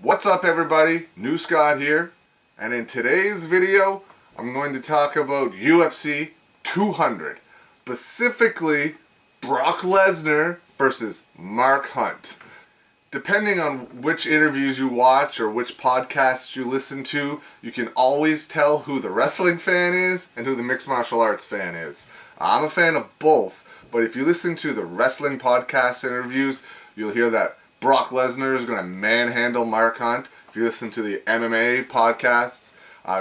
What's up everybody, New Scott here, and in today's video I'm going to talk about UFC 200, specifically Brock Lesnar versus Mark Hunt. Depending on which interviews you watch or which podcasts you listen to, you can always tell who the wrestling fan is and who the mixed martial arts fan is. I'm a fan of both, but if you listen to the wrestling podcast interviews, you'll hear that Brock Lesnar is going to manhandle Mark Hunt. If you listen to the MMA podcasts,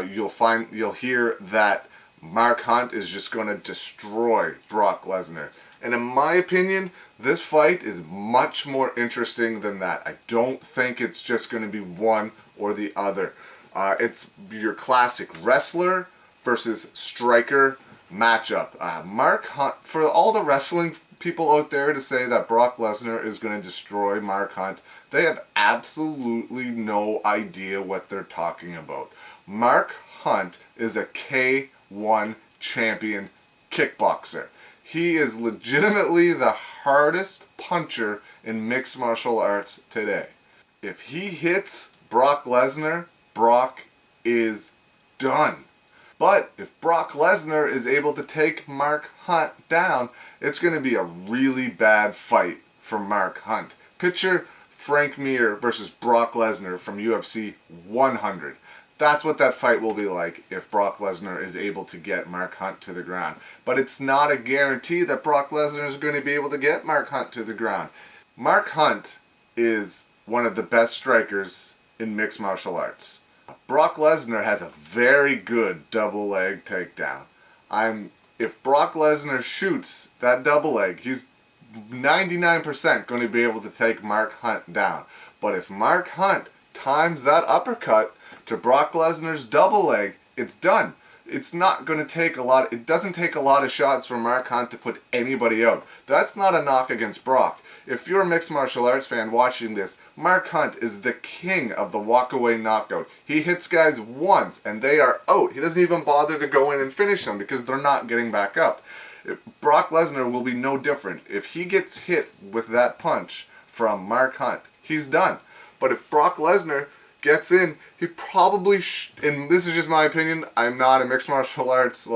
you'll hear that Mark Hunt is just going to destroy Brock Lesnar. And in my opinion, this fight is much more interesting than that. I don't think it's just going to be one or the other. It's your classic wrestler versus striker matchup. Mark Hunt, for all the wrestling people out there to say that Brock Lesnar is going to destroy Mark Hunt, they have absolutely no idea what they're talking about. Mark Hunt is a K1 champion kickboxer. He is legitimately the hardest puncher in mixed martial arts today. If he hits Brock Lesnar, Brock is done. But if Brock Lesnar is able to take Mark Hunt down, it's going to be a really bad fight for Mark Hunt. Picture Frank Mir versus Brock Lesnar from UFC 100. That's what that fight will be like if Brock Lesnar is able to get Mark Hunt to the ground. But it's not a guarantee that Brock Lesnar is going to be able to get Mark Hunt to the ground. Mark Hunt is one of the best strikers in mixed martial arts. Brock Lesnar has a very good double leg takedown. If Brock Lesnar shoots that double leg, he's 99% going to be able to take Mark Hunt down. But if Mark Hunt times that uppercut to Brock Lesnar's double leg, it's done. It's not going to take a lot. It doesn't take a lot of shots from Mark Hunt to put anybody out. That's not a knock against Brock. If you're a mixed martial arts fan watching this, Mark Hunt is the king of the walkaway knockout. He hits guys once and they are out. He doesn't even bother to go in and finish them because they're not getting back up. Brock Lesnar will be no different. If he gets hit with that punch from Mark Hunt, he's done. But if Brock Lesnar gets in, he probably and this is just my opinion, I'm not a mixed martial arts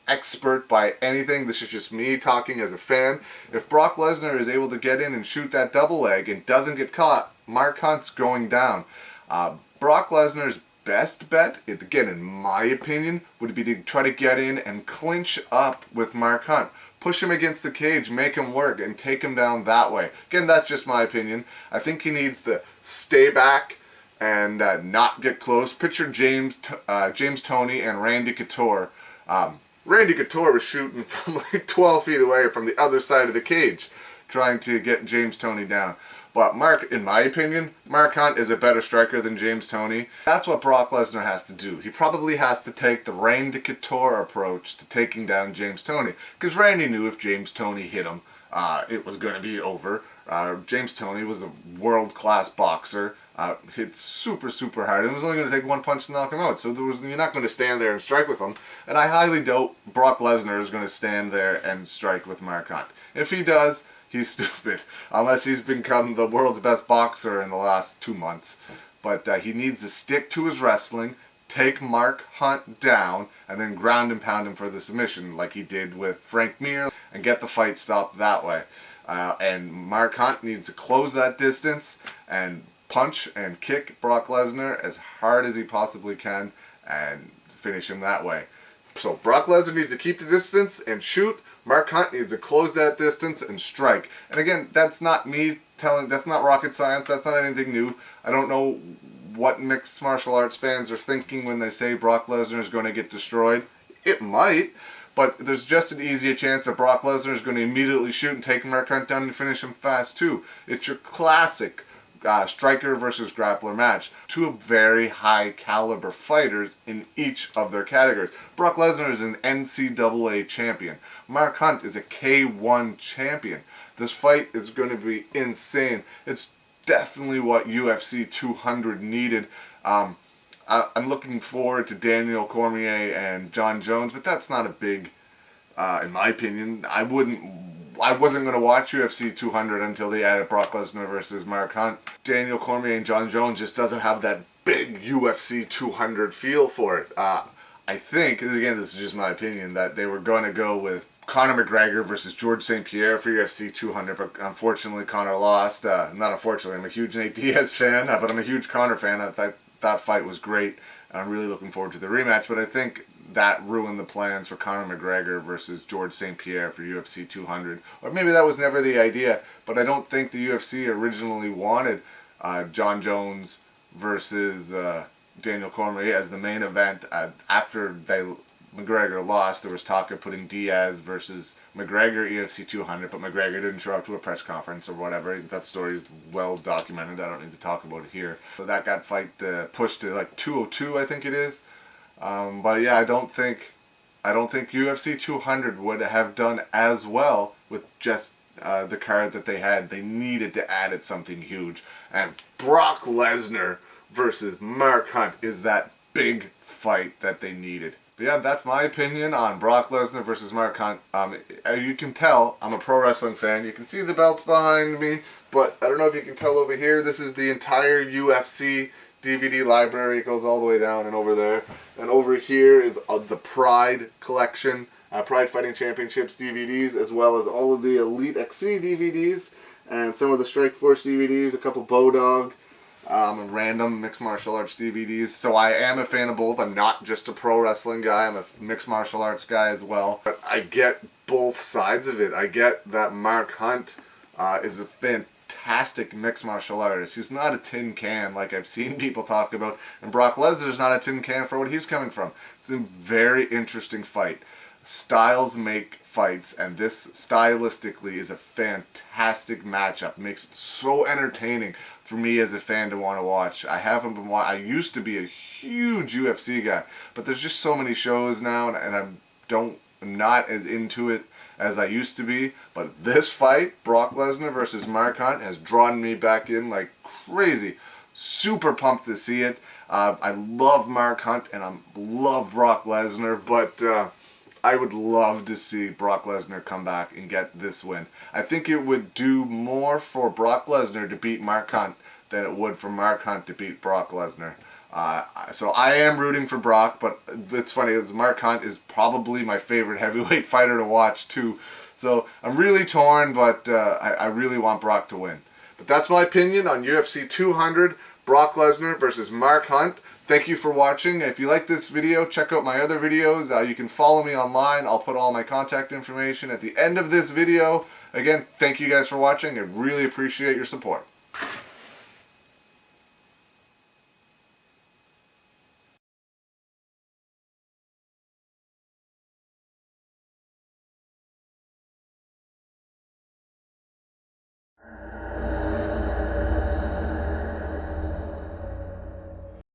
expert by anything, this is just me talking as a fan. If Brock Lesnar is able to get in and shoot that double leg and doesn't get caught, Mark Hunt's going down. Brock Lesnar's best bet, again in my opinion, would be to try to get in and clinch up with Mark Hunt. Push him against the cage, make him work, and take him down that way. Again, that's just my opinion. I think he needs to stay back and not get close. Picture James Toney and Randy Couture. Randy Couture was shooting from like 12 feet away from the other side of the cage, trying to get James Toney down. But in my opinion, Mark Hunt is a better striker than James Toney. That's what Brock Lesnar has to do. He probably has to take the Randy Couture approach to taking down James Toney. Because Randy knew if James Toney hit him, it was going to be over. James Toney was a world-class boxer. Hit super hard. It was only going to take one punch to knock him out. So you're not going to stand there and strike with him. And I highly doubt Brock Lesnar is going to stand there and strike with Mark Hunt. If he does, he's stupid. Unless he's become the world's best boxer in the last 2 months. But he needs to stick to his wrestling, take Mark Hunt down, and then ground and pound him for the submission like he did with Frank Mir and get the fight stopped that way. And Mark Hunt needs to close that distance and punch and kick Brock Lesnar as hard as he possibly can and finish him that way. So Brock Lesnar needs to keep the distance and shoot. Mark Hunt needs to close that distance and strike. And again, that's not me telling, that's not rocket science, that's not anything new. I don't know what mixed martial arts fans are thinking when they say Brock Lesnar is going to get destroyed. It might, but there's just an easier chance that Brock Lesnar is going to immediately shoot and take Mark Hunt down and finish him fast too. It's your classic striker versus grappler match. Two very high caliber fighters in each of their categories. Brock Lesnar is an NCAA champion. Mark Hunt is a K1 champion. This fight is going to be insane. It's definitely what UFC 200 needed. I'm looking forward to Daniel Cormier and John Jones, but that's not a big, in my opinion, I wouldn't I wasn't going to watch UFC 200 until they added Brock Lesnar versus Mark Hunt. Daniel Cormier and John Jones just doesn't have that big UFC 200 feel for it. I think, again, this is just my opinion, that they were going to go with Conor McGregor versus George St. Pierre for UFC 200, but unfortunately Conor lost. Not unfortunately, I'm a huge Nate Diaz fan, but I'm a huge Conor fan. I thought that fight was great, and I'm really looking forward to the rematch, but I think that ruined the plans for Conor McGregor versus George St. Pierre for UFC 200. Or maybe that was never the idea, but I don't think the UFC originally wanted John Jones versus Daniel Cormier as the main event. After McGregor lost, there was talk of putting Diaz versus McGregor UFC 200, but McGregor didn't show up to a press conference or whatever. That story is well documented. I don't need to talk about it here. So that got pushed to like 202, I think it is. But yeah, I don't think UFC 200 would have done as well with just the card that they had. They needed to add something huge, and Brock Lesnar versus Mark Hunt is that big fight that they needed. But yeah, that's my opinion on Brock Lesnar versus Mark Hunt. You can tell I'm a pro wrestling fan. You can see the belts behind me, but I don't know if you can tell over here. This is the entire UFC DVD library. It goes all the way down and over there. And over here is the Pride collection, Pride Fighting Championships DVDs, as well as all of the Elite XC DVDs, and some of the Strike Force DVDs, a couple Bodog, random mixed martial arts DVDs. So I am a fan of both. I'm not just a pro wrestling guy. I'm a mixed martial arts guy as well. But I get both sides of it. I get that Mark Hunt is a fantastic mixed martial artist. He's not a tin can like I've seen people talk about. And Brock Lesnar's not a tin can for what he's coming from. It's a very interesting fight. Styles make fights, and this stylistically is a fantastic matchup. Makes it so entertaining for me as a fan to want to watch. I used to be a huge UFC guy, but there's just so many shows now, and I'm not as into it as I used to be. But this fight, Brock Lesnar versus Mark Hunt, has drawn me back in like crazy. Super pumped to see it. I love Mark Hunt and I love Brock Lesnar, but I would love to see Brock Lesnar come back and get this win. I think it would do more for Brock Lesnar to beat Mark Hunt than it would for Mark Hunt to beat Brock Lesnar. So I am rooting for Brock, but it's funny, as Mark Hunt is probably my favorite heavyweight fighter to watch too. So I'm really torn, but I really want Brock to win. But that's my opinion on UFC 200, Brock Lesnar versus Mark Hunt. Thank you for watching. If you like this video, check out my other videos. You can follow me online. I'll put all my contact information at the end of this video. Again, thank you guys for watching. I really appreciate your support.